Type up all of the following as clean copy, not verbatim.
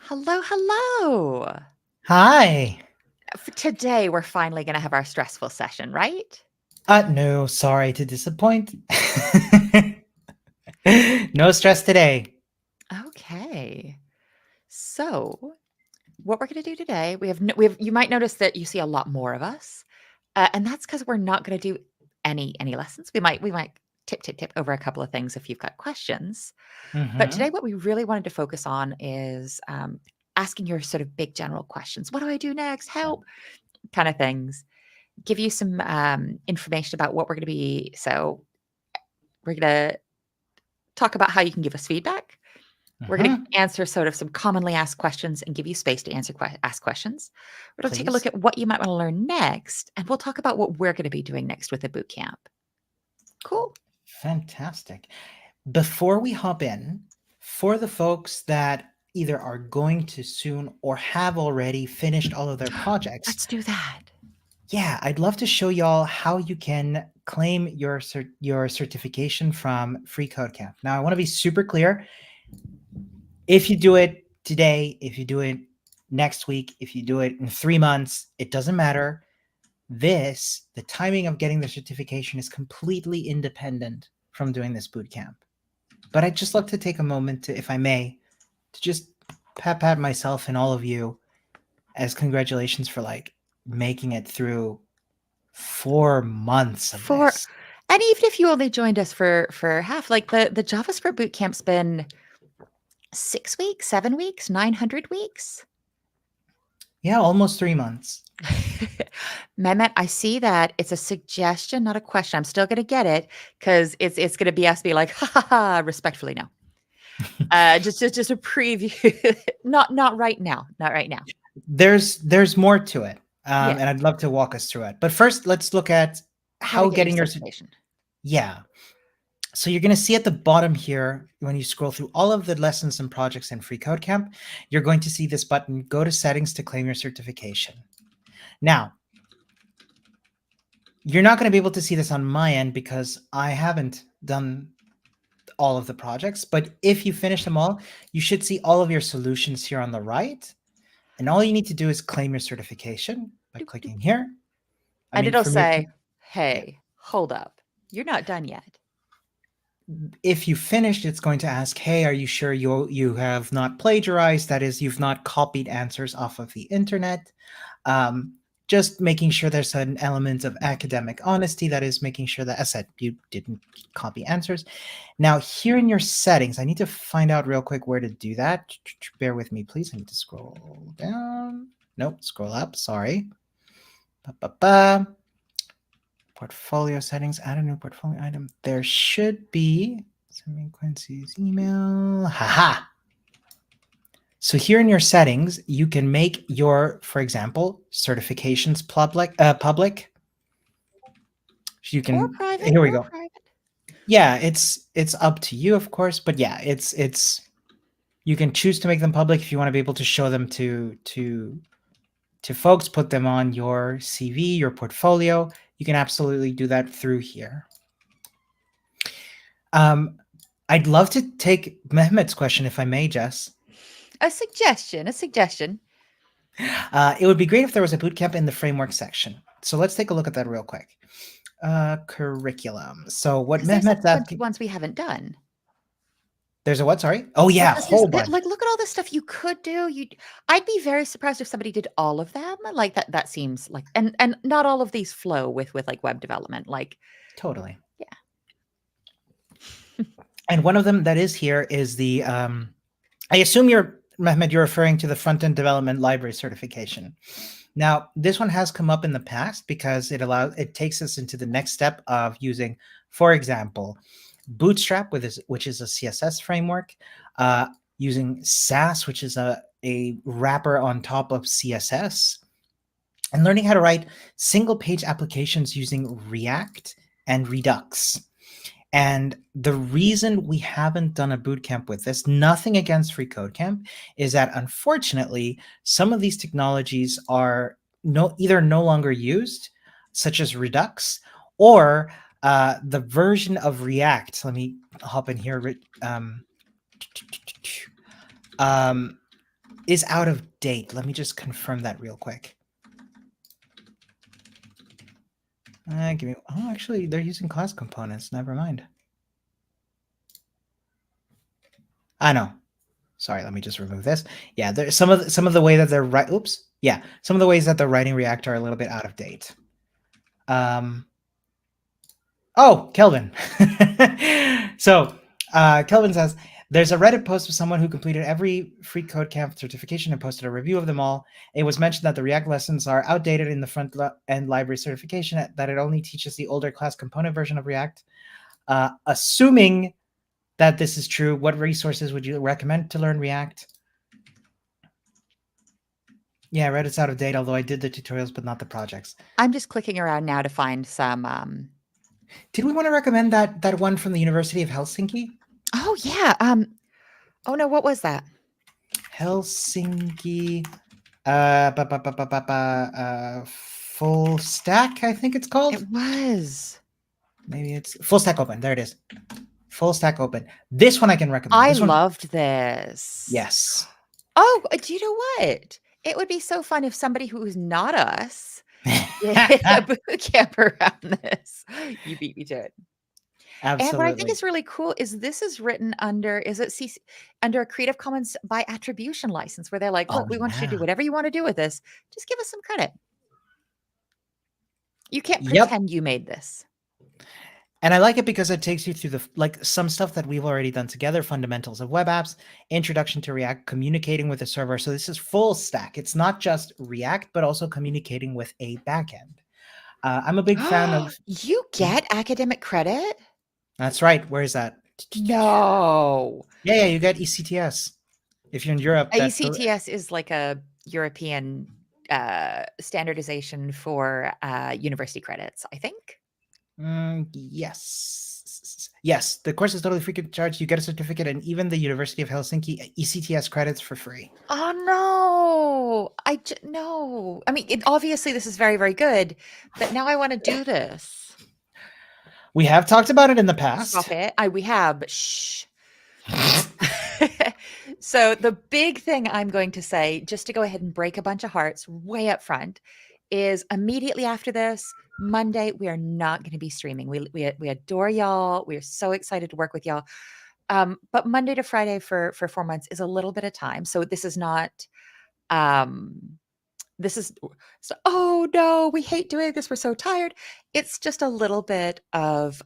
Hello, hello. Hi. For today, we're finally going to have our stressful session, right? No, sorry to disappoint. No stress today. Okay. So, what we're going to do today, you might notice that you see a lot more of us. And that's cuz we're not going to do any lessons. We might tip over a couple of things if you've got questions. But Mm-hmm. today what we really wanted to focus on is asking your sort of big general questions. What do I do next? Help kind of things. Give you some information about what we're going to be. So, we're going to talk about how you can give us feedback. We're going Mm-hmm. to answer sort of some commonly asked questions and give you space to ask questions. We're going to take a look Please. at what you might want to learn next, and we'll talk about what we're going to be doing next with the boot camp. Cool. Fantastic. Before we hop in, for the folks that either are going to soon or have already finished all of their projects, Let's do that. yeah, I'd love to show y'all how you can claim your certification from Free Code Camp. Now, I want to be super clear. If you do it today, if you do it next week, if you do it in 3 months, it doesn't matter. The timing of getting the certification is completely independent from doing this boot camp. But I'd just love to take a moment to, if I may, to just pat myself and all of you as congratulations for like making it through 4 months of For this. and even if you only joined us for half, like the JavaScript boot camp's been 6 weeks, 7 weeks, 900 weeks. Yeah, almost 3 months. Mehmet, I see that it's a suggestion, not a question. I'm still going to get it because it's going to be us be like, ha ha ha, respectfully, no. Just a preview. Not right now. Not right now. There's more to it, Yeah. and I'd love to walk us through it. But first, let's look at How to how get your getting your certification. yeah. So you're going to see at the bottom here, when you scroll through all of the lessons and projects in Free Code Camp, you're going to see this button, go to settings to claim your certification. Now, you're not going to be able to see this on my end because I haven't done all of the projects, but if you finish them all, you should see all of your solutions here on the right. And all you need to do is claim your certification by Doop, doop. clicking here. I And mean, it'll for me, say, yeah. hey, hold up. You're not done yet. If you finished, it's going to ask, hey, are you sure you have not plagiarized? That is, you've not copied answers off of the internet. Um, just making sure there's an element of academic honesty. That is making sure that, as I said, you didn't copy answers. Now, here in your settings, I need to find out real quick where to do that. Bear with me, please. I need to scroll down. Nope, scroll up. Sorry. Ba-ba-ba. Portfolio settings, add a new portfolio item. There should be sending Quincy's email. Haha. So here in your settings, you can make your, for example, certifications public. You Or can, private, here we or go. private. Yeah, it's up to you, of course, but yeah, it's you can choose to make them public if you want to be able to show them to folks, put them on your CV, your portfolio. You can absolutely do that through here. Um, I'd love to take Mehmet's question, if I may, Jess. A suggestion, a suggestion. It would be great if there was a bootcamp in the framework section. So let's take a look at that real quick. Curriculum. So what Because there's like Mehmet's 20 asking, ones we haven't done. there's a what? Sorry. Oh yeah, a Because there's whole bunch. like look at all the stuff you could do. I'd be very surprised if somebody did all of them. Like that seems like and not all of these flow with like web development. Like, Totally. yeah. And one of them that is here is the. I assume you're Mehmet. You're referring to the front end development library certification. Now, this one has come up in the past because it takes us into the next step of using, for example, Bootstrap, which is a CSS framework, uh, using Sass, which is a wrapper on top of CSS, and learning how to write single page applications using React and Redux. And the reason we haven't done a bootcamp with this, nothing against Free Code Camp, is that unfortunately, some of these technologies are either no longer used, such as Redux, or the version of React. Let me hop in here. Um, is out of date. Let me just confirm that real quick. Give me. Oh, actually, they're using class components. Never mind. I know. Sorry, let me just remove this. Yeah, there's some of the way that they're right. Oops. Yeah, some of the ways that they're writing React are a little bit out of date. Oh, Kelvin. So Kelvin says, there's a Reddit post of someone who completed every free code camp certification and posted a review of them all. It was mentioned that the React lessons are outdated in the front end library certification, that it only teaches the older class component version of React. Assuming that this is true, what resources would you recommend to learn React? Yeah, Reddit's out of date, although I did the tutorials, but not the projects. I'm just clicking around now to find some. Did we want to recommend that one from the University of Helsinki? Oh yeah. Oh no, what was that? Helsinki. Full stack, I think it's called. It was. Maybe it's full stack open. There it is. Full stack open. This one I can recommend. I This one, loved this. yes. Oh, do you know what? It would be so fun if somebody who is not us did a boot camp around this. You beat me to it. And what I think Absolutely. is really cool is this is written under under a Creative Commons by attribution license, where they're like, Oh look, we want you to do yeah. whatever you want to do with this. Just give us some credit. You can't Yep. pretend you made this. And I like it because it takes you through the some stuff that we've already done together: fundamentals of web apps, introduction to React, communicating with the server. So this is full stack. It's not just React, but also communicating with a backend. I'm a big fan of. You get academic credit? That's right. Where is that? No. Yeah, you get ECTS. If you're in Europe, that's the ECTS is like a European standardization for university credits, I think. yes. Yes, the course is totally free of charge. You get a certificate, and even the University of Helsinki ECTS credits for free. Oh no. No. I mean, obviously this is very, very good, but now I want to do this. We have talked about it in the past. Stop it. We have, but shh. So the big thing I'm going to say, just to go ahead and break a bunch of hearts way up front, is immediately after this, Monday, we are not going to be streaming. We adore y'all. We are so excited to work with y'all. But Monday to Friday for 4 months is a little bit of time. So this is not this is so, oh no, we hate doing this. We're so tired. It's just a little bit of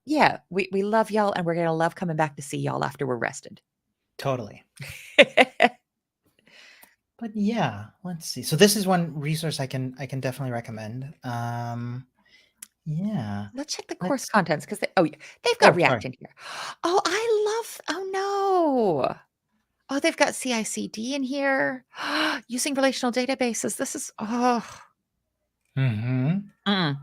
yeah, we love y'all, and we're gonna love coming back to see y'all after we're rested. Totally. But yeah, let's see. So this is one resource I can definitely recommend. Yeah. Let's check the course contents, because they've got React in here. Oh, oh no. Oh, they've got CI/CD in here. Using relational databases. This is Mm-hmm. Oh,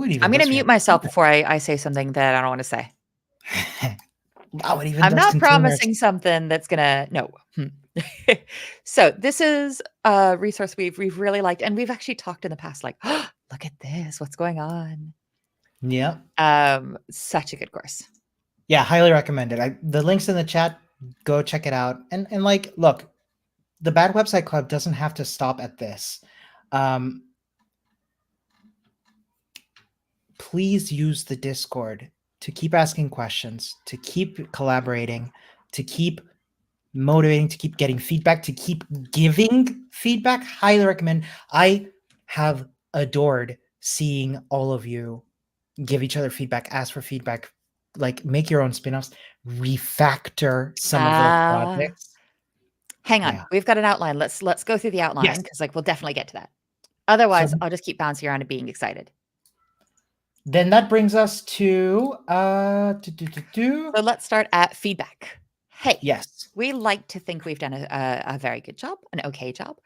it even I'm gonna does mute React. myself before I say something that I don't want to say. Wow, it even I'm does not containers. promising something that's gonna no. So this is a resource we've really liked, and we've actually talked in the past, like, look at this, what's going on? Yeah. Such a good course. Yeah, highly recommended. The link's in the chat. Go check it out. And like, look, the Bad Website Club doesn't have to stop at this. Please use the Discord to keep asking questions, to keep collaborating, to keep motivating, to keep getting feedback, to keep giving feedback. Highly recommend. I have adored seeing all of you give each other feedback, ask for feedback, like make your own spin-offs, refactor some of their projects. Hang on, Yeah. we've got an outline. Let's go through the outline, Yes. because like we'll definitely get to that. Otherwise, So I'll just keep bouncing around and being excited. then that brings us to So let's start at feedback. Hey, yes. we like to think we've done a very good job, an okay job.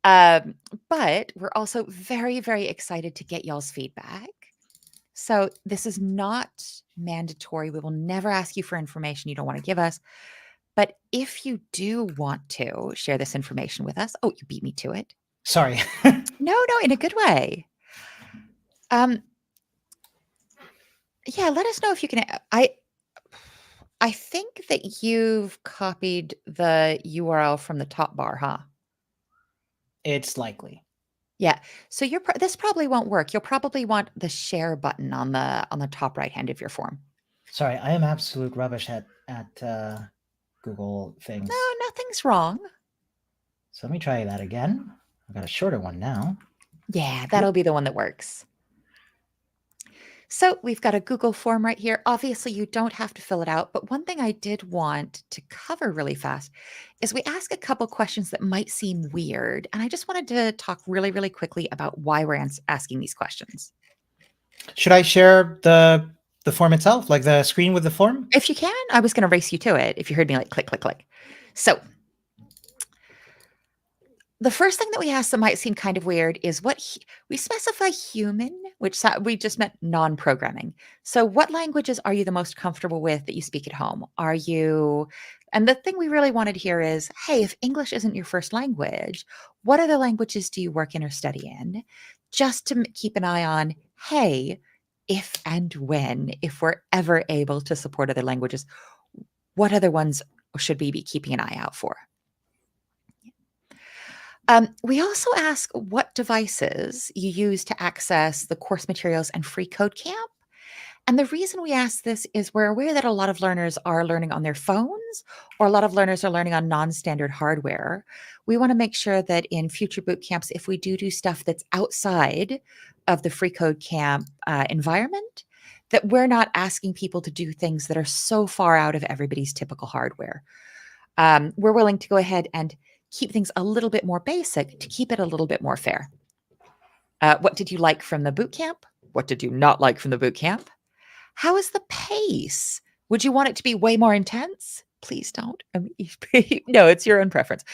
But we're also very, very excited to get y'all's feedback. So this is not mandatory. We will never ask you for information you don't want to give us. But if you do want to share this information with us, oh, you beat me to it. Sorry. No, in a good way. Yeah, let us know if you can. I think think that you've copied the URL from the top bar, huh? It's likely. Yeah. So this probably won't work. You'll probably want the share button on the top right hand of your form. Sorry, I am absolute rubbish at Google things. No, nothing's wrong. So let me try that again. I've got a shorter one now. Yeah, that'll be the one that works. So we've got a Google form right here. Obviously, you don't have to fill it out, but one thing I did want to cover really fast is we ask a couple questions that might seem weird, and I just wanted to talk really, really quickly about why we're asking these questions. Should I share the form itself, like the screen with the form? If you can, I was going to race you to it if you heard me like click, click, click. So the first thing that we ask that might seem kind of weird is we specify human, which we just meant non-programming. So what languages are you the most comfortable with that you speak at home? And the thing we really wanted here is, hey, if English isn't your first language, what other languages do you work in or study in? Just to keep an eye on, hey, if and when, if we're ever able to support other languages, what other ones should we be keeping an eye out for? We also ask what devices you use to access the course materials and free code camp. And the reason we ask this is we're aware that a lot of learners are learning on their phones, or a lot of learners are learning on non-standard hardware. We want to make sure that in future boot camps, if we do stuff that's outside of the free code camp environment, that we're not asking people to do things that are so far out of everybody's typical hardware. We're willing to go ahead and keep things a little bit more basic to keep it a little bit more fair. What did you like from the boot camp? What did you not like from the boot camp? How is the pace? Would you want it to be way more intense? Please don't. No, it's your own preference.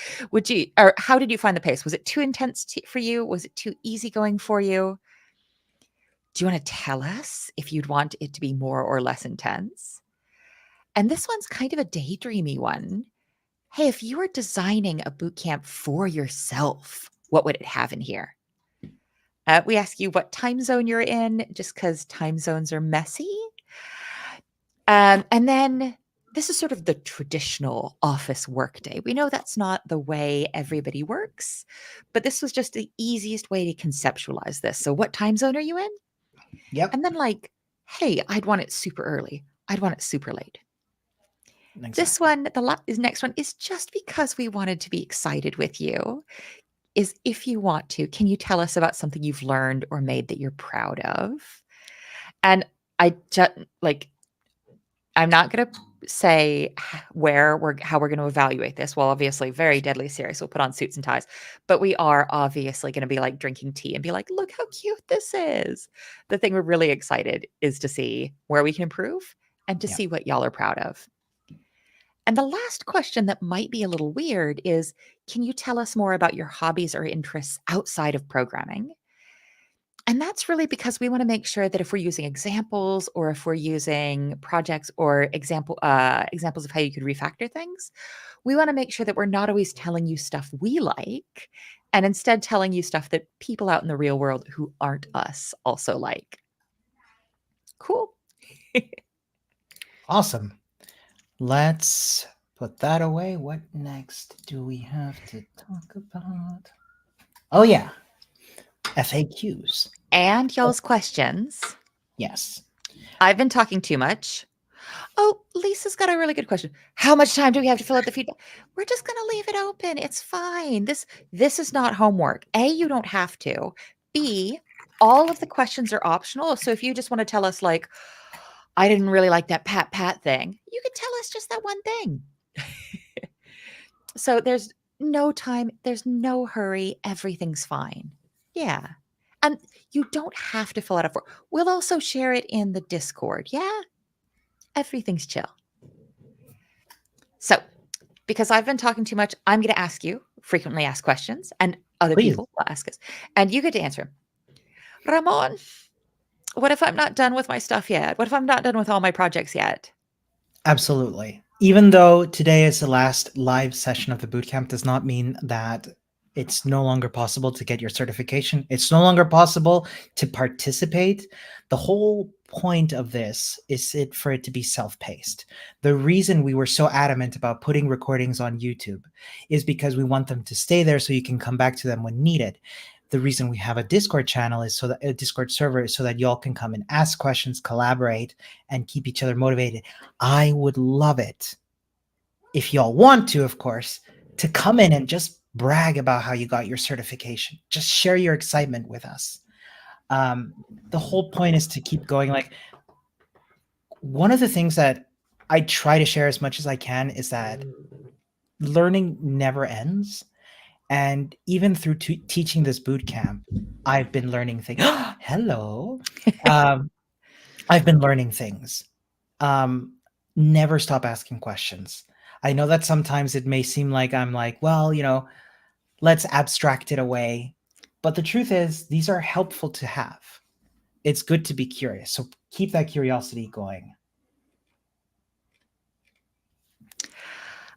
Or how did you find the pace? Was it too intense for you? Was it too easygoing for you? Do you want to tell us if you'd want it to be more or less intense? And this one's kind of a daydreamy one. Hey, if you were designing a boot camp for yourself, what would it have in here? We ask you what time zone you're in, just because time zones are messy. And then this is sort of the traditional office workday. We know that's not the way everybody works, but this was just the easiest way to conceptualize this. So what time zone are you in? Yep. And then hey, I'd want it super early. I'd want it super late. Exactly. This one, next one is just because we wanted to be excited with you. Is if you want to, can you tell us about something you've learned or made that you're proud of? And I just I'm not going to say how we're going to evaluate this. Well, obviously, very deadly serious. We'll put on suits and ties, but we are obviously going to be like drinking tea and be like, look how cute this is. The thing we're really excited is to see where we can improve and to see what y'all are proud of. And the last question that might be a little weird is, can you tell us more about your hobbies or interests outside of programming? And that's really because we want to make sure that if we're using examples or if we're using projects or examples of how you could refactor things, we want to make sure that we're not always telling you stuff we like and instead telling you stuff that people out in the real world who aren't us also like. Cool. Awesome. Let's put that away. What next do we have to talk about? Oh, yeah. FAQs. And y'all's questions. Yes. I've been talking too much. Oh, Lisa's got a really good question. How much time do we have to fill out the feedback? We're just going to leave it open. It's fine. This is not homework. A, you don't have to. B, all of the questions are optional. So if you just want to tell us I didn't really like that pat thing, you could tell us just that one thing. So there's no time. There's no hurry. Everything's fine. Yeah. And you don't have to fill out a form. We'll also share it in the Discord. Yeah. Everything's chill. So, because I've been talking too much, I'm going to ask you frequently asked questions, and other people will ask us, and you get to answer them. Ramon, what if I'm not done with my stuff yet? What if I'm not done with all my projects yet? Absolutely. Even though today is the last live session of the bootcamp, does not mean that it's no longer possible to get your certification. It's no longer possible to participate. The whole point of this is for it to be self-paced. The reason we were so adamant about putting recordings on YouTube is because we want them to stay there so you can come back to them when needed. The reason we have a Discord channel is so that a Discord server is so that y'all can come and ask questions, collaborate, and keep each other motivated. I would love it if y'all want to, of course, to come in and just brag about how you got your certification. Just share your excitement with us. The whole point is to keep going. Like, one of the things that I try to share as much as I can is that learning never ends. And even through teaching this boot camp, I've been learning things. Hello. I've been learning things. Never stop asking questions. I know that sometimes it may seem like I'm like, well, let's abstract it away. But the truth is, these are helpful to have. It's good to be curious. So keep that curiosity going.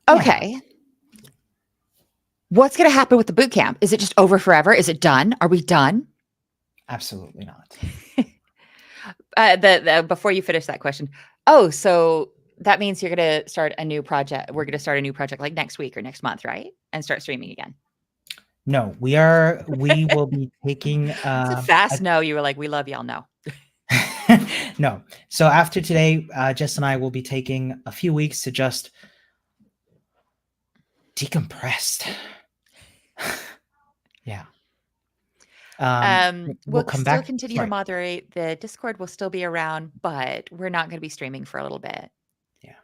Okay. Yeah. What's going to happen with the boot camp? Is it just over forever? Is it done? Are we done? Absolutely not. Before you finish that question. Oh, so that means you're going to start a new project. We're going to start a new project like next week or next month, right? And start streaming again. No, we will be taking it's a fast no. You were like, we love y'all. No. No. So after today, Jess and I will be taking a few weeks to just decompress. Yeah. We'll come still back. Continue to moderate. The Discord will still be around, but we're not going to be streaming for a little bit. Yeah.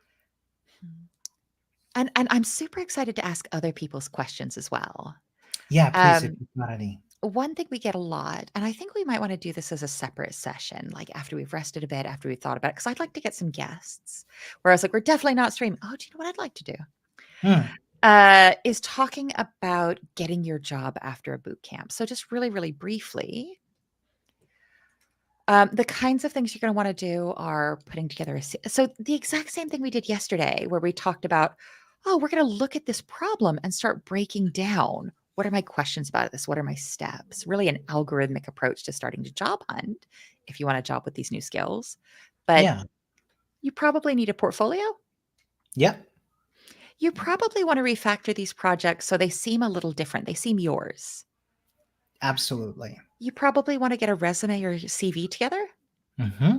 And I'm super excited to ask other people's questions as well. Yeah, please, if you've got any. One thing we get a lot, and I think we might want to do this as a separate session, like after we've rested a bit, after we've thought about it, because I'd like to get some guests. Whereas, like, we're definitely not streaming. Oh, do you know what I'd like to do? Is talking about getting your job after a boot camp. So just really, really briefly, the kinds of things you're going to want to do are putting together so the exact same thing we did yesterday, where we talked about, oh, we're going to look at this problem and start breaking down. What are my questions about this? What are my steps? Really an algorithmic approach to starting to job hunt if you want a job with these new skills. But yeah, you probably need a portfolio. Yep. You probably want to refactor these projects so they seem a little different. They seem yours. Absolutely. You probably want to get a resume or CV together. Mm-hmm.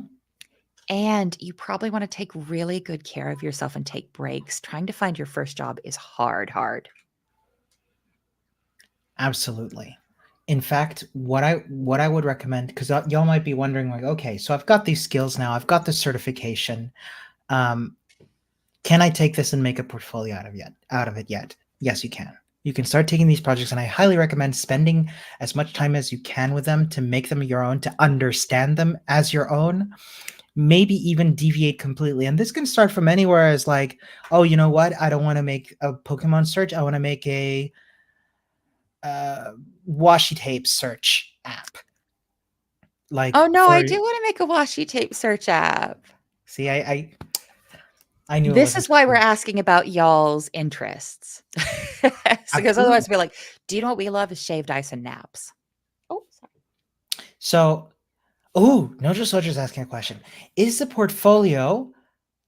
And you probably want to take really good care of yourself and take breaks. Trying to find your first job is hard. Absolutely. In fact, what I would recommend, because y'all might be wondering, like, okay, so I've got these skills now, I've got the certification. Can I take this and make a portfolio out of it yet? Yes, you can. You can start taking these projects, and I highly recommend spending as much time as you can with them to make them your own, to understand them as your own, maybe even deviate completely. And this can start from anywhere as like, oh, you know what? I don't want to make a Pokemon search. I want to make a washi tape search app. Like, oh no, I do want to make a washi tape search app. See, I knew this is why we're asking about y'all's interests. Because otherwise we're like, do you know what we love is shaved ice and naps? Oh, sorry. So, Nojo Soldier's asking a question. Is the portfolio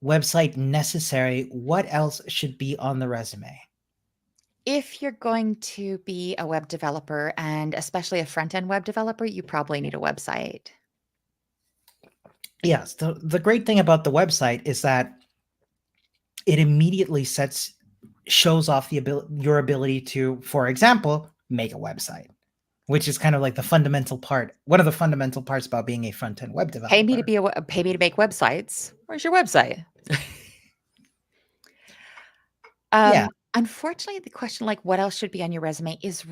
website necessary? What else should be on the resume? If you're going to be a web developer, and especially a front-end web developer, you probably need a website. Yes. The great thing about the website is that it immediately shows off your ability to, for example, make a website, which is kind of like the fundamental part. One of the fundamental parts about being a front-end web developer. Pay me to make websites. Where's your website? Yeah. Unfortunately, the question, like, what else should be on your resume is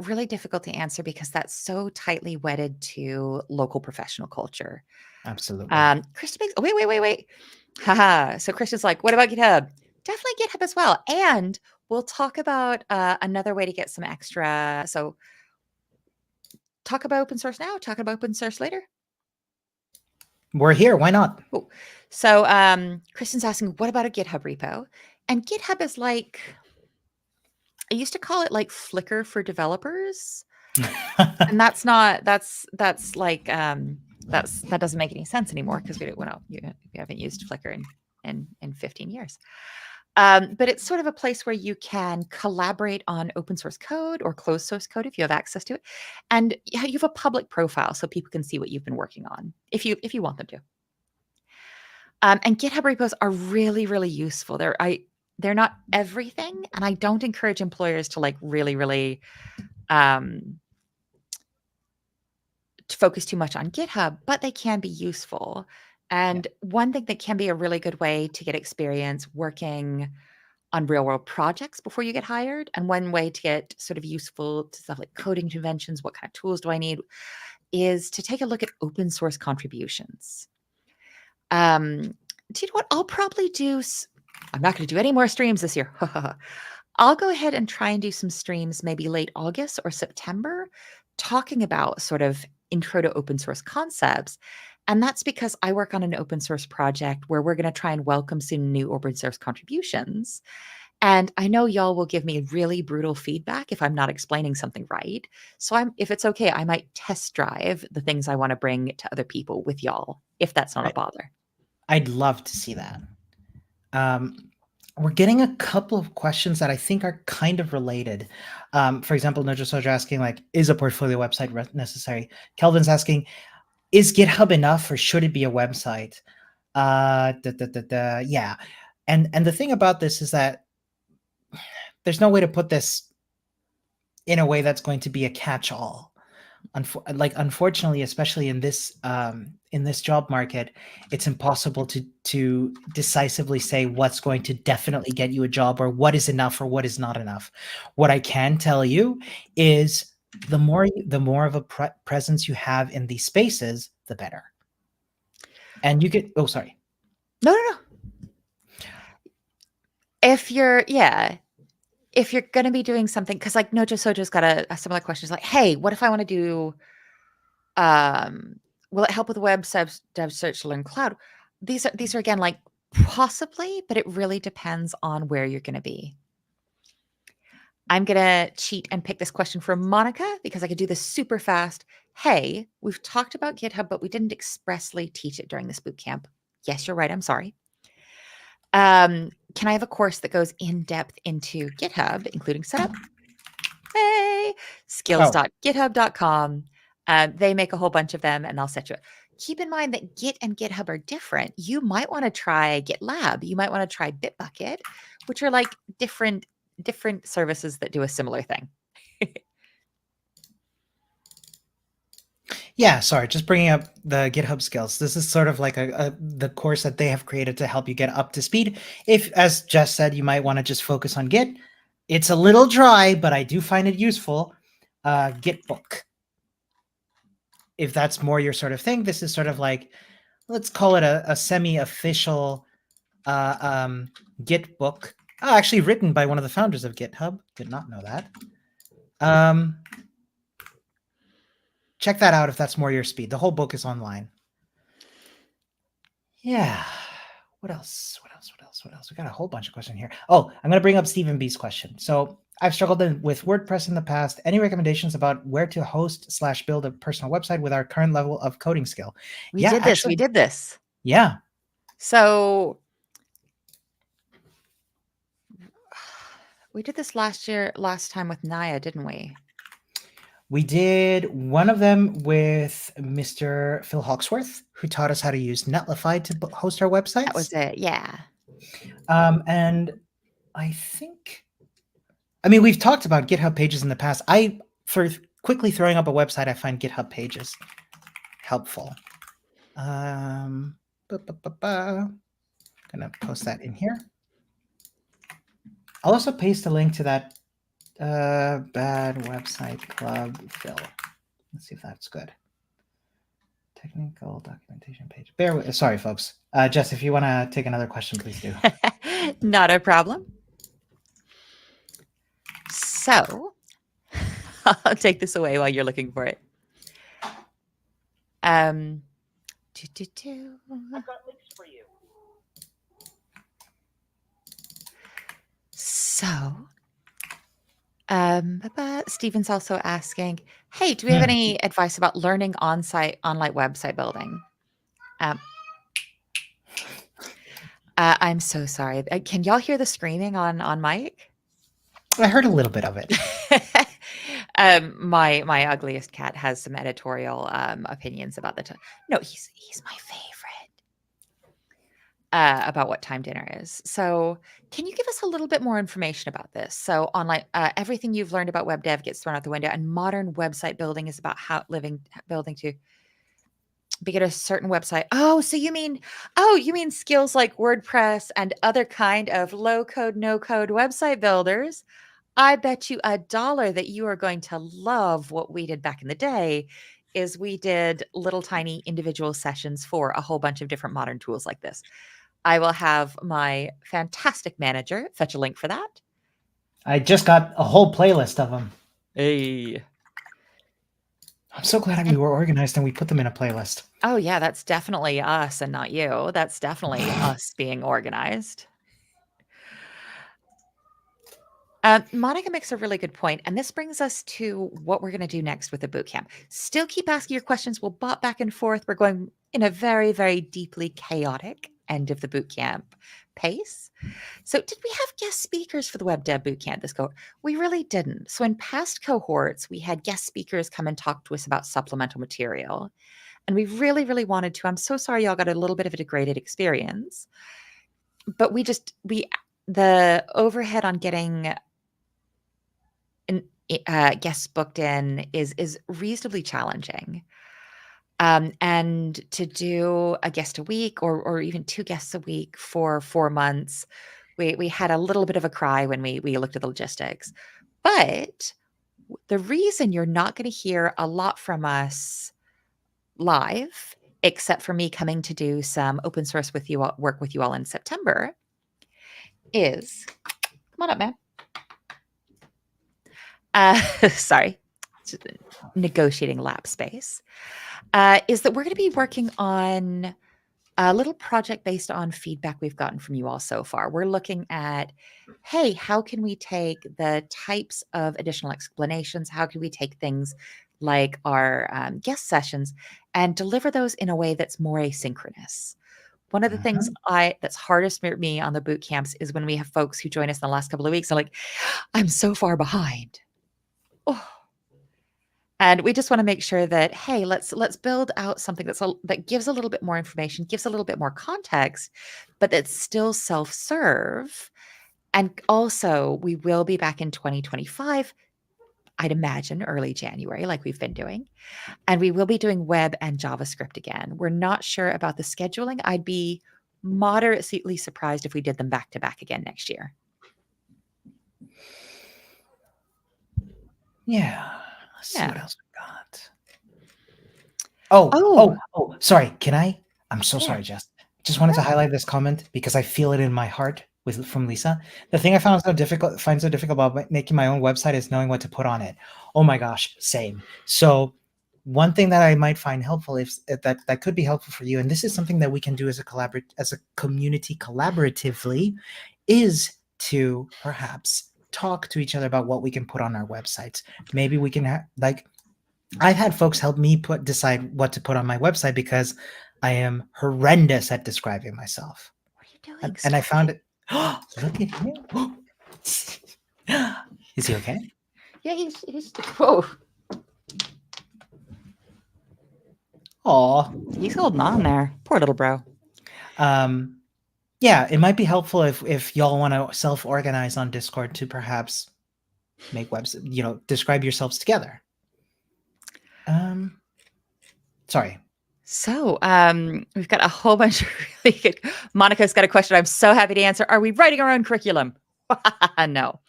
really difficult to answer because that's so tightly wedded to local professional culture. Absolutely. Kristen makes, wait. Haha. So Kristen's like, what about GitHub? Definitely GitHub as well. And we'll talk about another way to get some extra. So talk about open source now, talk about open source later. We're here. Why not? Oh. So Kristen's asking, what about a GitHub repo? And GitHub is like, I used to call it like Flickr for developers. And that's like that doesn't make any sense anymore because we haven't used Flickr in 15 years. But it's sort of a place where you can collaborate on open source code or closed source code if you have access to it, and you have a public profile so people can see what you've been working on if you want them to. And GitHub repos are really, really useful. They're not everything, and I don't encourage employers to like really to focus too much on GitHub, but they can be useful. And one thing that can be a really good way to get experience working on real world projects before you get hired, and one way to get sort of useful to stuff like coding conventions, what kind of tools do I need, is to take a look at open source contributions. Do you know what I'll probably do? I'm not going to do any more streams this year. I'll go ahead and try and do some streams maybe late August or September talking about sort of intro to open source concepts. And that's because I work on an open source project where we're going to try and welcome some new open source contributions. And I know y'all will give me really brutal feedback if I'm not explaining something right. So if it's okay, I might test drive the things I want to bring to other people with y'all, if that's not a bother. I'd love to see that. We're getting a couple of questions that I think are kind of related. For example, Nojo Soja asking, like, is a portfolio website necessary? Kelvin's asking, is GitHub enough or should it be a website? Yeah. And the thing about this is that there's no way to put this in a way that's going to be a catch-all. Unfortunately, especially in this job market, it's impossible to decisively say what's going to definitely get you a job or what is enough or what is not enough. What I can tell you is the more of a presence you have in these spaces, the better. And you get sorry. No. If you're going to be doing something, because like Nojo Sojo's got a similar question. It's like, hey, what if I want to do, will it help with web dev search to learn cloud? These are again, like possibly, but it really depends on where you're going to be. I'm going to cheat and pick this question from Monica because I could do this super fast. Hey, we've talked about GitHub, but we didn't expressly teach it during this boot camp. Yes, you're right. I'm sorry. Can I have a course that goes in depth into GitHub, including setup? Hey, skills.github.com. They make a whole bunch of them and I'll set you up. Keep in mind that Git and GitHub are different. You might want to try GitLab. You might want to try Bitbucket, which are like different services that do a similar thing. Yeah, sorry, just bringing up the GitHub skills. This is sort of like the course that they have created to help you get up to speed. If, as Jess said, you might want to just focus on Git. It's a little dry, but I do find it useful. Gitbook. If that's more your sort of thing, this is sort of like, let's call it a semi-official Git book. Actually written by one of the founders of GitHub. Did not know that. Check that out if that's more your speed. The whole book is online. Yeah. What else? We got a whole bunch of questions here. Oh, I'm going to bring up Stephen B's question. So I've struggled with WordPress in the past. Any recommendations about where to host / build a personal website with our current level of coding skill? We did this. Yeah. So we did this last time with Naya, didn't we? We did one of them with Mr. Phil Hawksworth, who taught us how to use Netlify to host our websites. That was it, yeah. And I think, we've talked about GitHub pages in the past. For quickly throwing up a website, I find GitHub pages helpful. Gonna post that in here. I'll also paste a link to that bad website club Phil. Let's see if that's good. Technical documentation page. Sorry, folks. Jess, if you want to take another question, please do. Not a problem. So I'll take this away while you're looking for it. I've got links for you. So, Steven's also asking, hey, do we have any advice about learning on-site, online website building? I'm so sorry. Can y'all hear the screaming on mic? I heard a little bit of it. My ugliest cat has some editorial opinions about the time. No, he's my favorite. About what time dinner is. So, can you give us a little bit more information about this? So, online, everything you've learned about web dev gets thrown out the window, and modern website building is about building to begin a certain website. Oh, you mean skills like WordPress and other kind of low code, no code website builders. I bet you $1 that you are going to love what we did back in the day is we did little tiny individual sessions for a whole bunch of different modern tools like this. I will have my fantastic manager fetch a link for that. I just got a whole playlist of them. Hey. I'm so glad we were organized and we put them in a playlist. Oh, yeah, that's definitely us and not you. That's definitely us being organized. Monica makes a really good point, and this brings us to what we're going to do next with the bootcamp. Still keep asking your questions. We'll bot back and forth. We're going in a very, very deeply chaotic end of the bootcamp pace. So did we have guest speakers for the Web Dev Bootcamp this cohort? We really didn't. So in past cohorts, we had guest speakers come and talk to us about supplemental material. And we really, really wanted to. I'm so sorry y'all got a little bit of a degraded experience. But the overhead on getting guests booked in is reasonably challenging. And to do a guest a week or even 2 guests a week for 4 months, we had a little bit of a cry when we looked at the logistics. But the reason you're not going to hear a lot from us live, except for me coming to do some open source work with you all in September, is come on up, man. Sorry, negotiating lab space. Is that we're going to be working on a little project based on feedback we've gotten from you all so far. We're looking at, hey, how can we take the types of additional explanations? How can we take things like our guest sessions and deliver those in a way that's more asynchronous? One of the things that's hardest for me on the boot camps is when we have folks who join us in the last couple of weeks and like, I'm so far behind. Oh. And we just want to make sure that, hey, let's build out something that gives a little bit more information, gives a little bit more context, but that's still self-serve. And also, we will be back in 2025, I'd imagine early January, like we've been doing. And we will be doing web and JavaScript again. We're not sure about the scheduling. I'd be moderately surprised if we did them back to back again next year. Yeah. Let's see what else we got. Oh, sorry. I'm so sorry, Jess. Just wanted to highlight this comment because I feel it in my heart from Lisa. The thing I find so difficult about making my own website is knowing what to put on it. Oh my gosh, same. So one thing that I might find helpful if that could be helpful for you, and this is something that we can do as a community collaboratively, is to perhaps talk to each other about what we can put on our websites. Maybe we can I've had folks help me decide what to put on my website because I am horrendous at describing myself. What are you doing? And I found it. Look at him. Is he okay? Yeah, he's whoa. Aw. He's holding on there. Poor little bro. Yeah, it might be helpful if y'all want to self-organize on Discord to perhaps make websites, describe yourselves together. Sorry. So, we've got a whole bunch of really good. Monica's got a question I'm so happy to answer. Are we writing our own curriculum? No.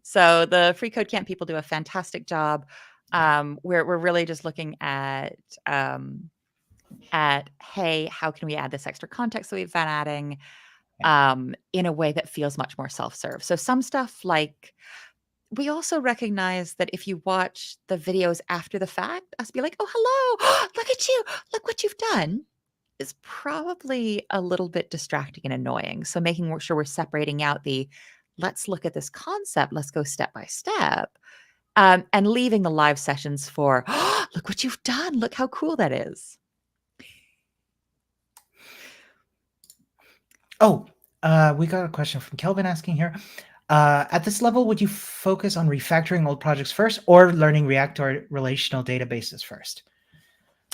So the Free Code Camp people do a fantastic job. We're really just looking at hey, how can we add this extra context that we've been adding in a way that feels much more self-serve. So some stuff like we also recognize that if you watch the videos after the fact, us be like, oh, hello, look at you, look what you've done, is probably a little bit distracting and annoying. So making sure we're separating out let's look at this concept, let's go step by step, And leaving the live sessions for, oh, look what you've done. Look how cool that is. Oh, we got a question from Kelvin asking here. At this level, would you focus on refactoring old projects first or learning React or relational databases first?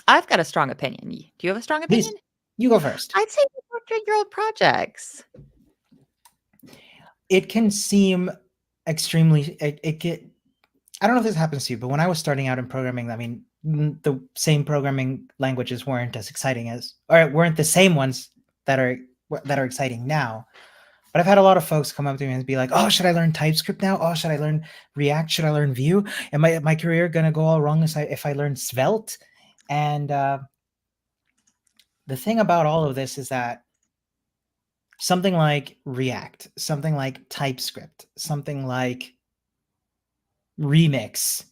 I've got a strong opinion. Do you have a strong opinion? Please, you go first. I'd say refactoring your old projects. It can seem extremely, I don't know if this happens to you, but when I was starting out in programming, I mean, the same programming languages weren't as exciting as, or weren't the same ones that are exciting now. But I've had a lot of folks come up to me and be like, "Oh, should I learn TypeScript now? Oh, should I learn React? Should I learn Vue? Am my career gonna go all wrong if I learn Svelte?" And the thing about all of this is that something like React, something like TypeScript, something like Remix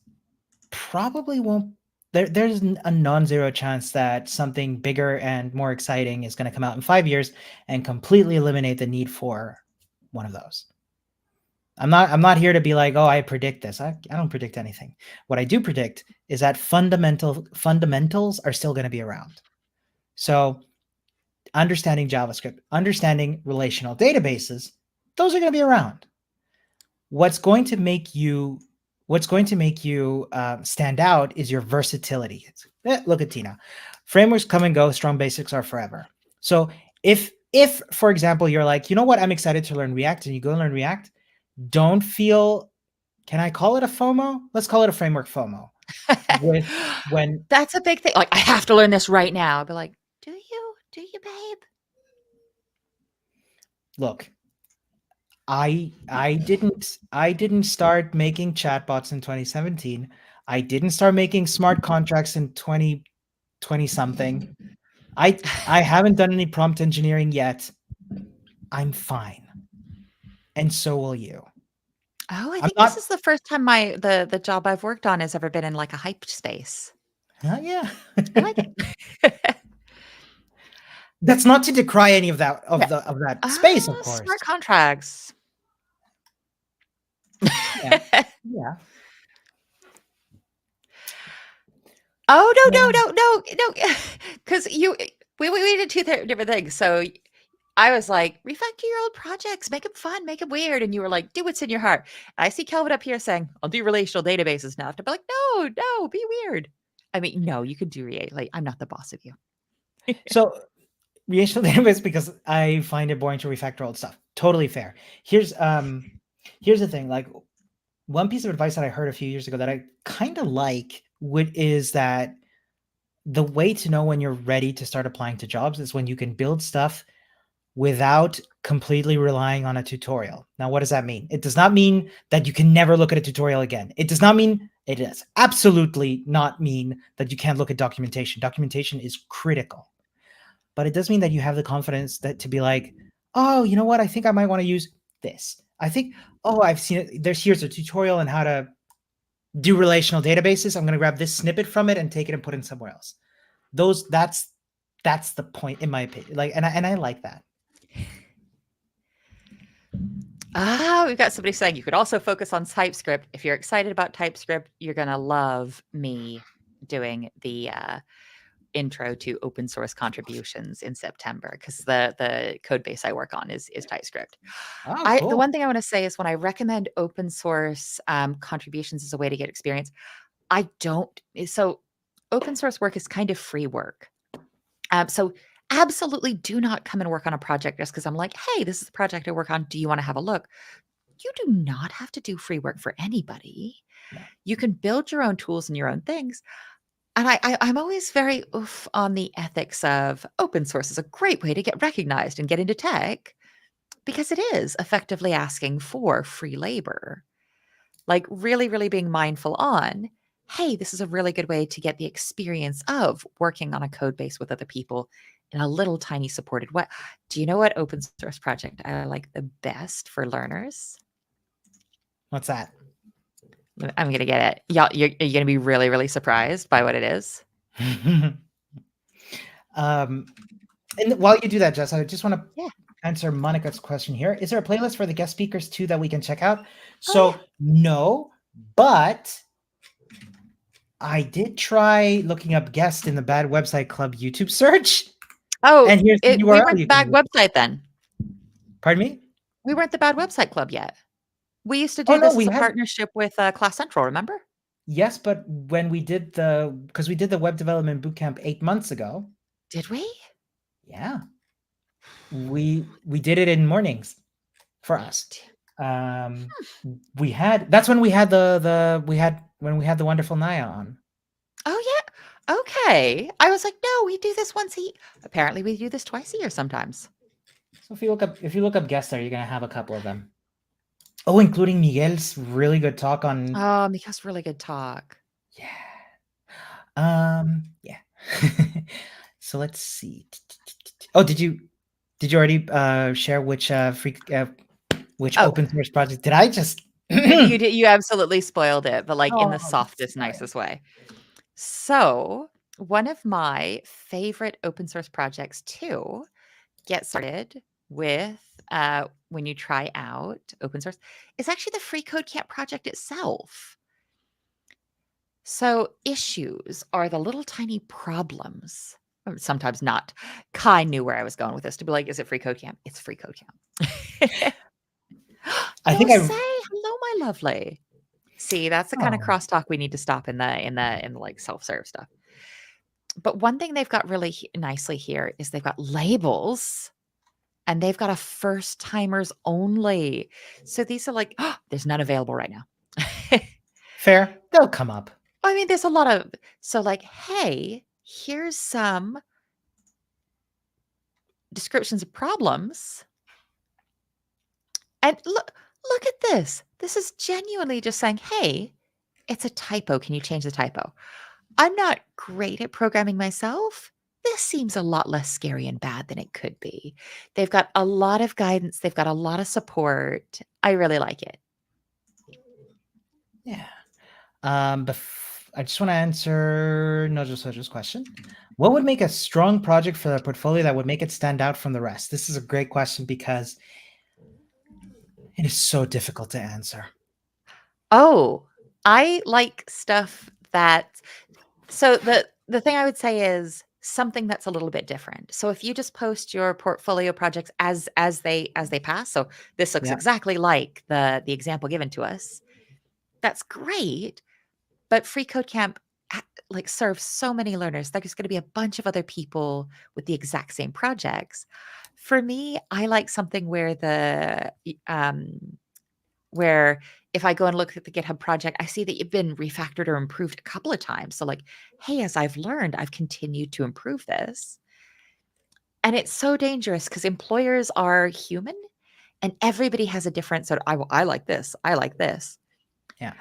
probably won't. There's a non-zero chance that something bigger and more exciting is going to come out in 5 years and completely eliminate the need for one of those. I'm not here to be like, oh, I predict this. I don't predict anything. What I do predict is that fundamentals are still going to be around. So understanding JavaScript, understanding relational databases, those are going to be around. What's going to make you stand out is your versatility. Look at Tina. Frameworks come and go. Strong basics are forever. So if for example, you're like, you know what, I'm excited to learn React, and you go learn React, don't feel, can I call it a FOMO? Let's call it a framework FOMO. When That's a big thing. Like, I have to learn this right now. I'd be like, do you, babe? Look, I didn't start making chatbots in 2017. I didn't start making smart contracts in 2020 something. I haven't done any prompt engineering yet. I'm fine. And so will you. Oh, I I'm think this not is the first time the job I've worked on has ever been in like a hyped space. yeah. I like it. That's not to decry any of that Yeah. of that space, of course. Smart contracts. Yeah. Yeah. Oh, no. Because we did two different things. So I was like, refactor your old projects, make them fun, make them weird. And you were like, do what's in your heart. And I see Kelvin up here saying, I'll do relational databases now. To be like, no, be weird. I mean, no, you can do React. Like, I'm not the boss of you. So relational database, because I find it boring to refactor old stuff. Totally fair. Here's the thing. Like, one piece of advice that I heard a few years ago that I kind of like is that the way to know when you're ready to start applying to jobs is when you can build stuff without completely relying on a tutorial. Now, what does that mean? It does not mean that you can never look at a tutorial again. It does not mean, it does absolutely not mean that you can't look at documentation. Documentation is critical. But it does mean that you have the confidence that to be like, oh, you know what? I think I might want to use this. I think, oh, I've seen it. Here's a tutorial on how to do relational databases. I'm going to grab this snippet from it and take it and put it in somewhere else. That's the point, in my opinion. Like, and I like that. We've got somebody saying you could also focus on TypeScript. If you're excited about TypeScript, you're going to love me doing the intro to open source contributions in September, because the code base I work on is TypeScript. Oh, cool. The one thing I want to say is when I recommend open source contributions as a way to get experience, I don't. So open source work is kind of free work. So absolutely do not come and work on a project just because I'm like, hey, this is the project I work on. Do you want to have a look? You do not have to do free work for anybody. No. You can build your own tools and your own things. And I'm always very oof on the ethics of open source is a great way to get recognized and get into tech, because it is effectively asking for free labor. Like really, really being mindful on, hey, this is a really good way to get the experience of working on a code base with other people in a little tiny supported way. Do you know what open source project I like the best for learners? What's that? I'm going to get it. Y'all, you're going to be really, really surprised by what it is. And while you do that, Jess, I just want to Yeah. answer Monica's question here. Is there a playlist for the guest speakers too that we can check out? So no, But I did try looking up guest in the Bad Website Club YouTube search, Oh, and here's the we URL weren't you the can bad use. website then. Pardon me? We weren't the bad website club yet. We used to Oh do no, this we as a had partnership with Class Central, remember? yes, but when we did because we did the web development bootcamp 8 months ago, Did we? yeah, we did it in mornings for us. Um, we had that's when we had when we had the wonderful Naya on. Oh, yeah. Okay. I was like, no, we do this once a year. Apparently, we do this twice a year sometimes. So if you look up guests there, you're gonna have a couple of them. Oh, including Miguel's really good talk on Mika's really good talk. yeah. Yeah. So let's see. Oh, did you already share which Oh, open source project? Did I just you did. You absolutely spoiled it, but like in the Oh, that's softest, annoying. nicest way. So, one of my favorite open source projects to get started with when you try out open source is actually the Free Code Camp project itself. So, issues are the little tiny problems. Or sometimes not. Kai knew where I was going with this to be like, is it Free Code Camp? It's Free Code Camp. I think Jose, I hello, my lovely. See, that's the kind of oh, crosstalk we need to stop in the like self-serve stuff. But one thing they've got really nicely here is they've got labels and they've got a first timers only. So these are like, oh, there's none available right now. fair. They'll come up. I mean, there's a lot of, so like, hey, here's some descriptions of problems. And look at this. This is genuinely just saying, hey, it's a typo. Can you change the typo? I'm not great at programming myself. This seems a lot less scary and bad than it could be. They've got a lot of guidance, they've got a lot of support. I really like it. Yeah. I just want to answer Nojo Sojo's question. What would make a strong project for the portfolio that would make it stand out from the rest? This is a great question because it is so difficult to answer. Oh, I like stuff that so the thing I would say is something that's a little bit different. So if you just post your portfolio projects as they pass, so this looks Yeah. exactly like the example given to us, that's great. But Free Code Camp like serves so many learners. There's going to be a bunch of other people with the exact same projects. For me, I like something where where if I go and look at the GitHub project, I see that you've been refactored or improved a couple of times. So like, hey, as I've learned, I've continued to improve this. And it's so dangerous because employers are human and everybody has a different sort of I like this, I like this. Yeah.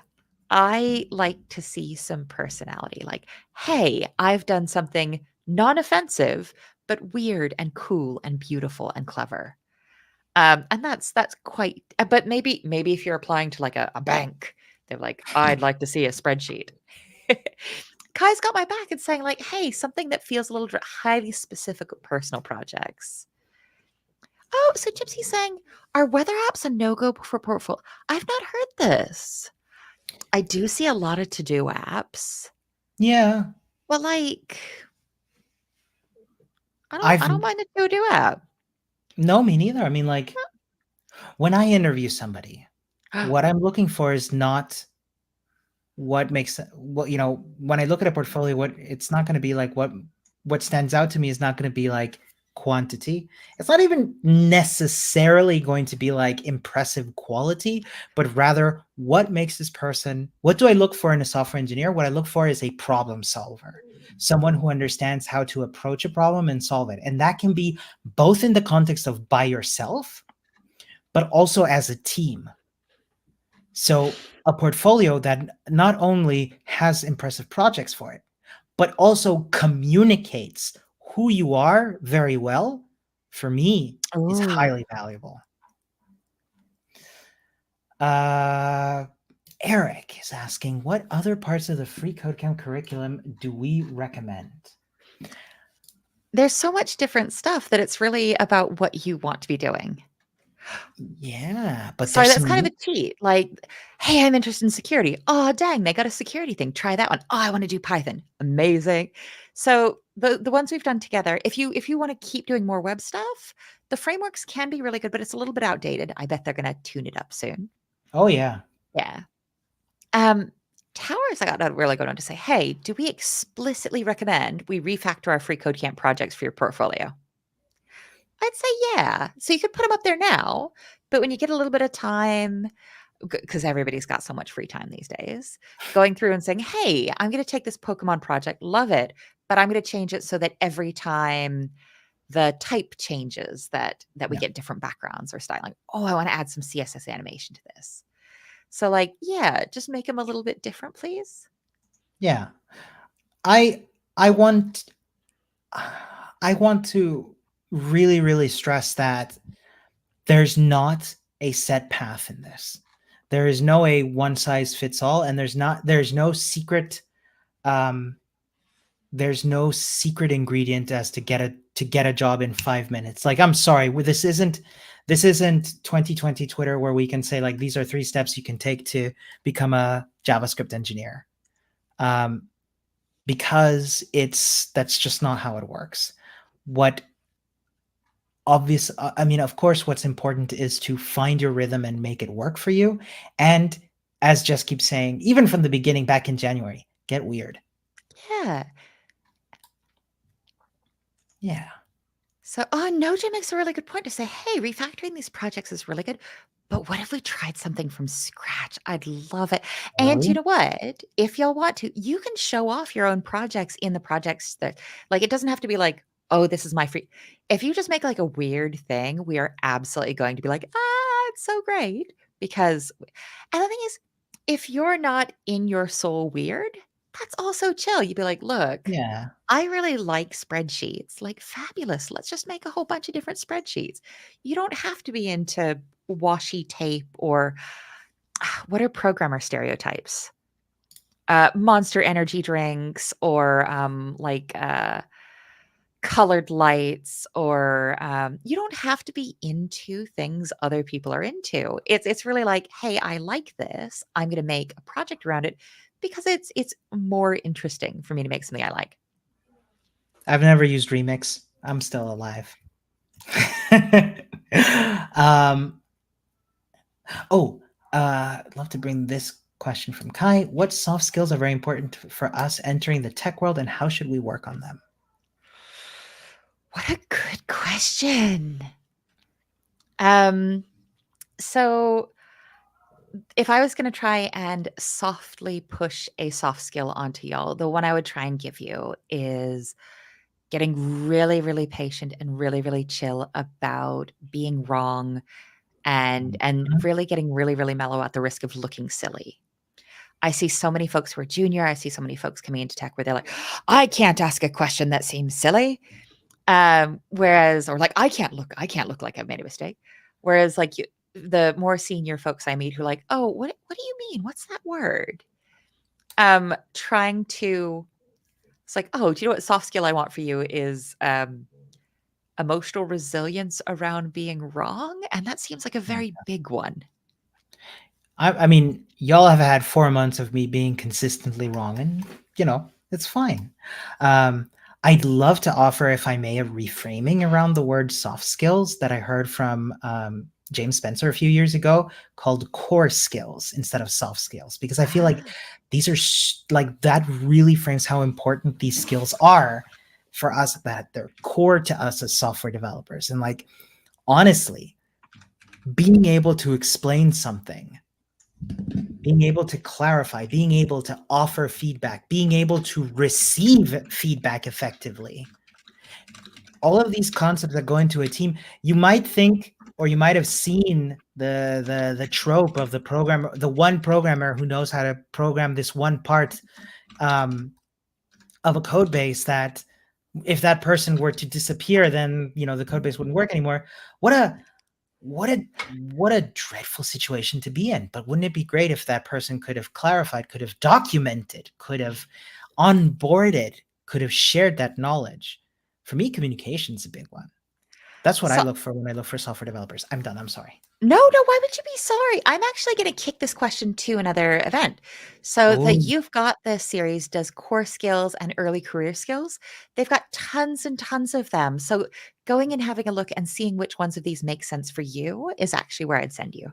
I like to see some personality. Like, hey, I've done something non-offensive, but weird and cool and beautiful and clever. And that's quite. But maybe if you're applying to like a bank, they're like, I'd like to see a spreadsheet. Kai's got my back and saying like, hey, something that feels a little highly specific personal projects. Oh, so Gypsy's saying, are weather apps a no-go for portfolio? I've not heard this. I do see a lot of to-do apps. Yeah. Well, like, I I've don't mind a to-do app. no, me neither. I mean, like when I interview somebody, what I'm looking for is not what makes what when I look at a portfolio, what it's not going to be like what stands out to me is not going to be like quantity. It's not even necessarily going to be like impressive quality, but rather what makes this person, what do I look for in a software engineer? What I look for is a problem solver, someone who understands how to approach a problem and solve it. And that can be both in the context of by yourself, but also as a team. So a portfolio that not only has impressive projects for it, but also communicates who you are very well, for me, is Oh, highly valuable. Uh, Eric is asking, what other parts of the free code camp curriculum do we recommend? there's so much different stuff that it's really about what you want to be doing. Yeah, but Sorry, there's that's some kind of a cheat. Like, hey, I'm interested in security. Oh, dang, they got a security thing. Try that one. Oh, I want to do Python. Amazing. So the ones we've done together, if you want to keep doing more web stuff, the frameworks can be really good, but it's a little bit outdated. I bet they're gonna tune it up soon. Oh yeah. Yeah. Um, Towers, I got to really go on to say, hey, do we explicitly recommend we refactor our free code camp projects for your portfolio? I'd say yeah. So you could put them up there now, but when you get a little bit of time, because everybody's got so much free time these days, going through and saying, hey, I'm going to take this Pokemon project, love it, but I'm going to change it so that every time the type changes that we Yeah. get different backgrounds or styling. Oh, I want to add some CSS animation to this. So like, yeah, just make them a little bit different, please. Yeah. I I want I want to really, really stress that there's not a set path in this. There is no a one size fits all, and there's no secret um there's no secret ingredient as to get a job in 5 minutes. Like, I'm sorry, this isn't 2020 Twitter where we can say like these are 3 steps you can take to become a JavaScript engineer. Um, because that's just not how it works. What I mean, of course, what's important is to find your rhythm and make it work for you. And as Jess keeps saying, even from the beginning back in January, get weird. Yeah. Yeah. So, oh, Noja makes a really good point to say, hey, refactoring these projects is really good. But what if we tried something from scratch? I'd love it. And you Really? know what? If y'all want to, you can show off your own projects in the projects that, like, it doesn't have to be like, oh, this is my free. If you just make like a weird thing, we are absolutely going to be like, it's so great. Because, and the thing is, if you're not in your soul weird, that's also chill. You'd be like, look, Yeah. I really like spreadsheets. Like, fabulous. Let's just make a whole bunch of different spreadsheets. You don't have to be into washi tape or what are programmer stereotypes? Monster energy drinks or colored lights or you don't have to be into things other people are into. It's really like, hey, I like this. I'm going to make a project around it because it's more interesting for me to make something I like. I've never used Remix. I'm still alive. um, oh, I'd love to bring this question from Kai. What soft skills are very important for us entering the tech world, and how should we work on them? What a good question. Um, so if I was going to try and softly push a soft skill onto y'all, the one I would try and give you is getting really, really patient and really, really chill about being wrong and Mhm. really getting really, really mellow at the risk of looking silly. I see so many folks who are junior. I see so many folks coming into tech where they're like, I can't ask a question that seems silly. Whereas, or like, I can't look like I've made a mistake. Whereas, like, the more senior folks I meet who are like, oh, what do you mean? What's that word? Trying to, it's like, oh, do you know what soft skill I want for you is emotional resilience around being wrong? And that seems like a very big one. I mean, y'all have had 4 months of me being consistently wrong, and it's fine. Um, I'd love to offer, if I may, a reframing around the word soft skills that I heard from James Spencer a few years ago, called core skills instead of soft skills, because I feel like Ah, these are like that really frames how important these skills are for us, that they're core to us as software developers. And like, honestly, being able to explain something, being able to clarify, being able to offer feedback, being able to receive feedback effectively. All of these concepts that go into a team, you might think, or you might have seen the trope of the programmer, the one programmer who knows how to program this one part of a code base, that if that person were to disappear, then the code base wouldn't work anymore. What a what a what a dreadful situation to be in. But wouldn't it be great if that person could have clarified, could have documented, could have onboarded, could have shared that knowledge? For me, communication is a big one. That's what I So look for when I look for software developers. I'm done. I'm sorry. no, why would you be sorry? I'm actually going to kick this question to another event. So that Oh, you've got the series does core skills and early career skills. They've got tons and tons of them. So going and having a look and seeing which ones of these make sense for you is actually where I'd send you.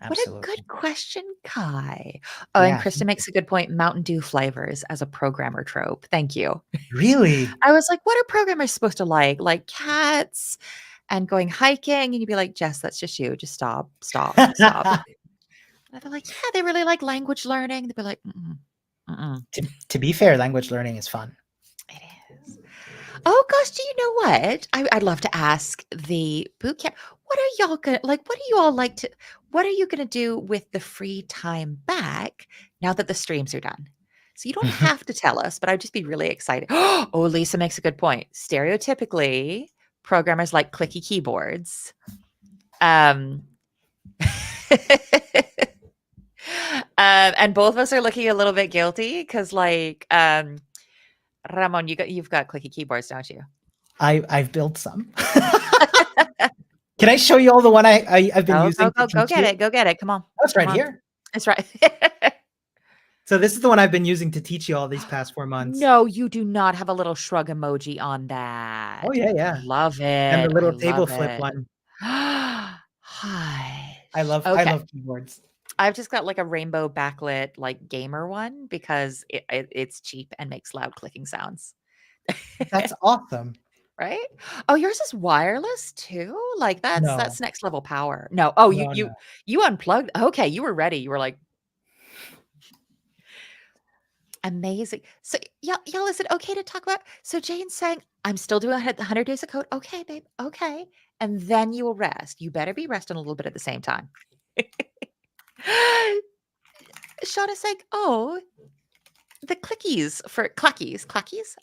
What a absolutely. good question, Kai. Oh, and Yeah. Krista makes a good point. Mountain Dew flavors as a programmer trope. Thank you. Really? I was like, what are programmers supposed to like? Like cats and going hiking? And you'd be like, Jess, that's just you. Just stop, stop, stop. And they're like, yeah, they really like language learning. They'd be like, mm-mm, mm-mm. To be fair, language learning is fun. It is. Oh gosh, do you know what? I'd love to ask the boot camp. What are y'all gonna like? What do you all like to? What are you gonna do with the free time back now that the streams are done? So you don't have to tell us, but I'd just be really excited. Oh, Lisa makes a good point. Stereotypically, programmers like clicky keyboards. Um, and both of us are looking a little bit guilty because, like, Ramon, you've got clicky keyboards, don't you? I've built some. Can I show you all the one I've been using to Go teach get you? it. Go get it. Come on. That's Come right on. here. It's right. So this is the one I've been using to teach you all these past 4 months. No, you do not have a little shrug emoji on that. Oh yeah, yeah. Love And the it. I little table love flip it. one. Hi. I Okay. love keyboards. I've just got like a rainbow backlit like gamer one because it's cheap and makes loud clicking sounds. That's awesome. Right? Oh, yours is wireless too? Like No, that's next level power. No. Oh, no, no. you unplugged. Okay, you were ready. You were like amazing. So y'all, is it okay to talk about? So Jane's saying, I'm still doing the 100 days of code. Okay, babe. Okay. And then you will rest. You better be resting a little bit at the same time. Shauna's like, oh, the clackies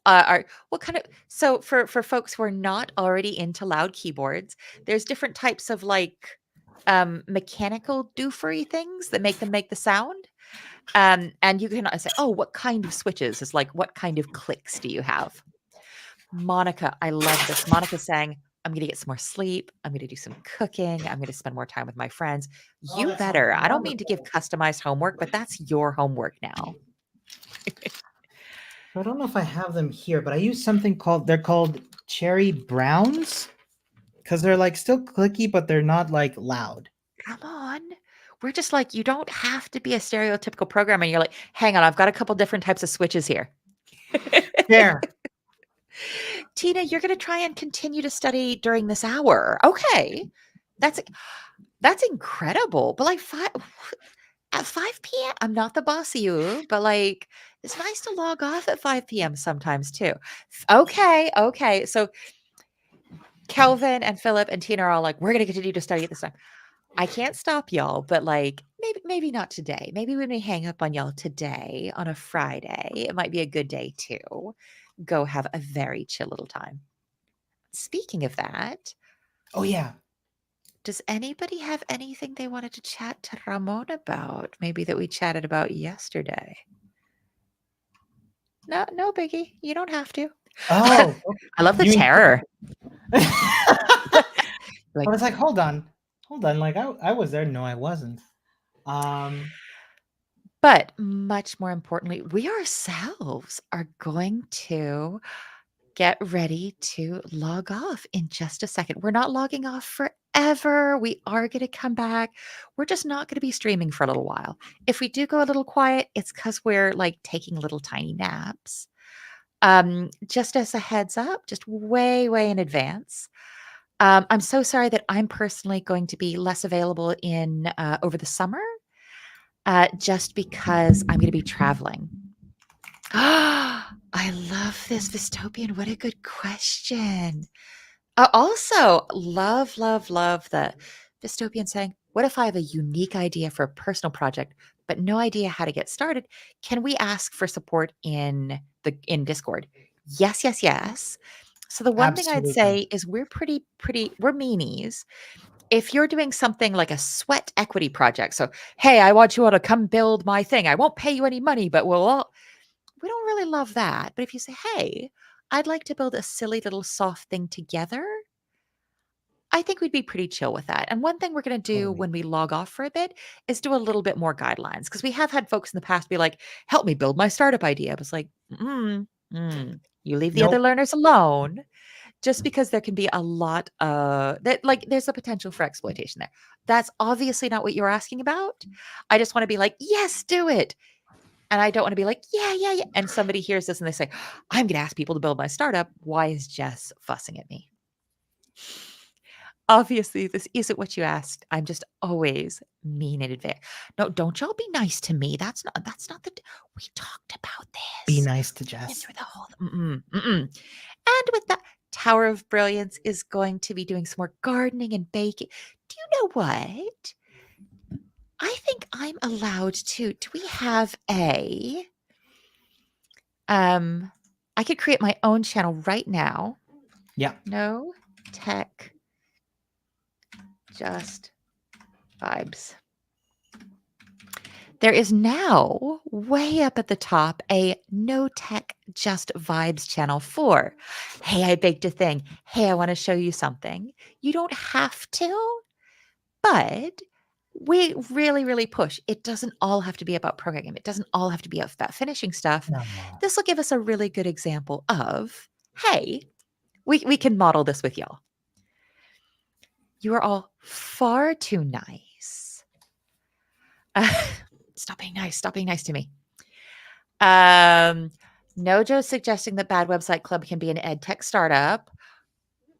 are what kind of so for folks who are not already into loud keyboards, there's different types of like mechanical doofery things that make them make the sound. And you can say, oh, what kind of switches is like what kind of clicks do you have? Monica, I love this. Monica's saying, I'm gonna get some more sleep. I'm gonna do some cooking. I'm gonna spend more time with my friends. Oh, You that sounds better. I don't mean to give wonderful. customized homework, but that's your homework now. I don't know if I have them here, but I use something they're called cherry browns because they're like still clicky, but they're not like loud. Come on. We're just like, you don't have to be a stereotypical programmer. You're like, hang on, I've got a couple different types of switches here. There. Tina, you're going to try and continue to study during this hour. Okay. That's incredible. But like at 5 p.m., I'm not the boss of you, but like it's nice to log off at 5 p.m. sometimes too. Okay. So Kelvin and Philip and Tina are all like, we're going to continue to study at this time. I can't stop y'all, but like maybe not today. Maybe we may hang up on y'all today on a Friday. It might be a good day to go have a very chill little time. Speaking of that, Oh yeah. does anybody have anything they wanted to chat to Ramon about? Maybe that we chatted about yesterday. No biggie. You don't have to. Oh, I love the you mean terror. I Like, was like, hold on. Like I was there. No, I wasn't. but much more importantly, we ourselves are going to get ready to log off in just a second. We're not logging off forever. We are going to come back. We're just not going to be streaming for a little while. If we do go a little quiet, it's because we're like taking little tiny naps. Just as a heads up, just way in advance. I'm so sorry that I'm personally going to be less available in over the summer, just because I'm going to be traveling. I love this dystopian. What a good question. Also, love the dystopian saying, what if I have a unique idea for a personal project, but no idea how to get started? Can we ask for support in Discord? Yes. So the one thing I'd Absolutely. say is we're we're meanies. If you're doing something like a sweat equity project, so hey, I want you all to come build my thing. I won't pay you any money, but we don't really love that. But if you say, hey, I'd like to build a silly little soft thing together, I think we'd be pretty chill with that. And one thing we're going to do Totally. when we log off for a bit is do a little bit more guidelines because we have had folks in the past be like, help me build my startup idea. I was like, you leave the other Nope. learners alone just because there can be a lot that like there's a potential for exploitation there. That's obviously not what you're asking about. I just want to be like, yes, do it. And I don't want to be like, yeah, yeah, yeah. And somebody hears this and they say, I'm going to ask people to build my startup. Why is Jess fussing at me? Obviously, this isn't what you asked. I'm just always mean in advance. No, don't y'all be nice to me. That's not the we talked about Be this. nice to Been Jess. through the whole And with that, Tower of Brilliance is going to be doing some more gardening and baking. Do you know what? I think I'm allowed to. Do we have a I could create my own channel right now. Yeah. No tech, just vibes. There is now way up at the top a no tech, just vibes channel for, hey, I baked a thing. Hey, I want to show you something. You don't have to, but we really, really push. It doesn't all have to be about programming. It doesn't all have to be about finishing stuff. No. This will give us a really good example of, hey, we can model this with y'all. You are all far too nice. Stop being nice. Stop being nice to me. Nojo's suggesting that Bad Website Club can be an ed tech startup.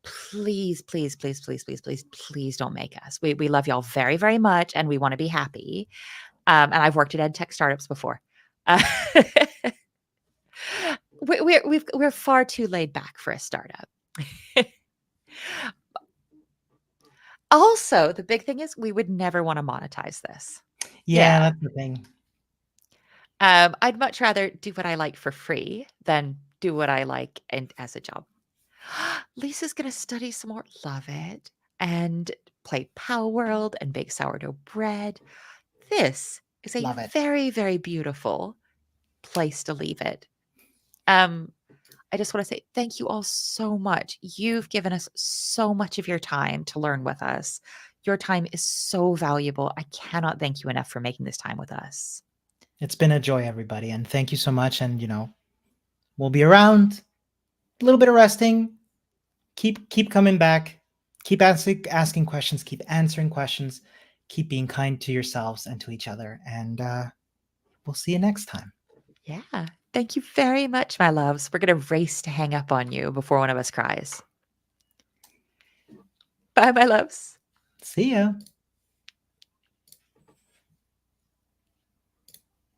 Please, please, please, please, please, please, please don't make us. We love y'all very, very much, and we want to be happy. And I've worked at ed tech startups before. We're far too laid back for a startup. Also, the big thing is we would never want to monetize this. Yeah, that's the thing. I'd much rather do what I like for free than do what I like and as a job. Lisa's gonna study some more. Love it. And play Power World and bake sourdough bread. This is a Love it. very, very beautiful place to leave it. I just want to say thank you all so much. You've given us so much of your time to learn with us. Your time is so valuable. I cannot thank you enough for making this time with us. It's been a joy, everybody, and thank you so much. And we'll be around. A little bit of resting. Keep coming back. Keep asking questions. Keep answering questions. Keep being kind to yourselves and to each other. And we'll see you next time. Yeah. Thank you very much, my loves. We're going to race to hang up on you before one of us cries. Bye, my loves. See ya.